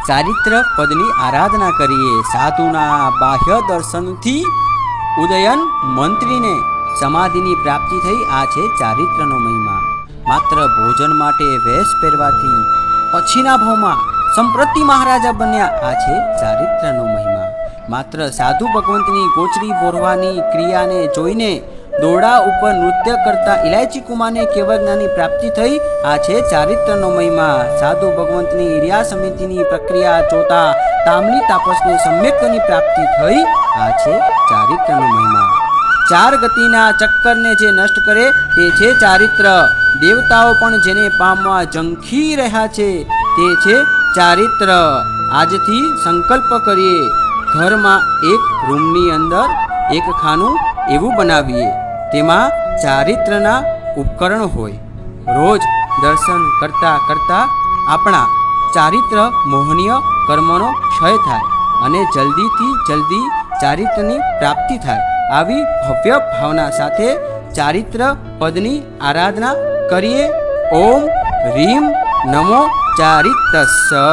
ચારિત્ર પદની આરાધના કરીએ। સાધુના બાહ્ય દર્શનથી ઉદયન મંત્રીને સમાધિની પ્રાપ્તિ થઈ। આ છે ચારિત્રનો મહિમા। માત્ર ભોજન માટે વેશ પહેરવાથી પછીના ભાવમાં સંપ્રતિ મહારાજા બન્યા। આ છે ચારિત્રનો મહિમા। માત્ર સાધુ ભગવંતની ગોચરી બોરવાની ક્રિયાને જોઈને દોરડા ઉપર નૃત્ય કરતા ઇલાયચી કુમારને કેવળ જ્ઞાનની પ્રાપ્તિ થઈ। આ છે ચારિત્રનો મહિમા। સાધુ ભગવંતની ઈર્યા સમિતિની પ્રક્રિયા જોતા તામલી તાપસને સમ્યક્તની પ્રાપ્તિ થઈ। આ છે ચારિત્રનો મહિમા। ચાર ગતિના ચક્કરને જે નષ્ટ કરે તે છે ચારિત્ર। દેવતાઓ પણ જેને પામવા ઝંખી રહ્યા છે તે છે ચારિત્ર। આજથી સંકલ્પ કરીએ, ઘરમાં એક રૂમની અંદર એક ખાનું એવું બનાવીએ, તેમાં ચારિત્રના ઉપકરણ હોય। રોજ દર્શન કરતા કરતા આપણા ચારિત્ર મોહનીય કર્મોનો ક્ષય થાય અને જલ્દીથી જલ્દી ચારિત્રની પ્રાપ્તિ થાય। આવી ભવ્ય ભાવના સાથે ચારિત્ર પદની આરાધના કરીએ। ઓમ રીમ નમો ચારિત્રસ્ય।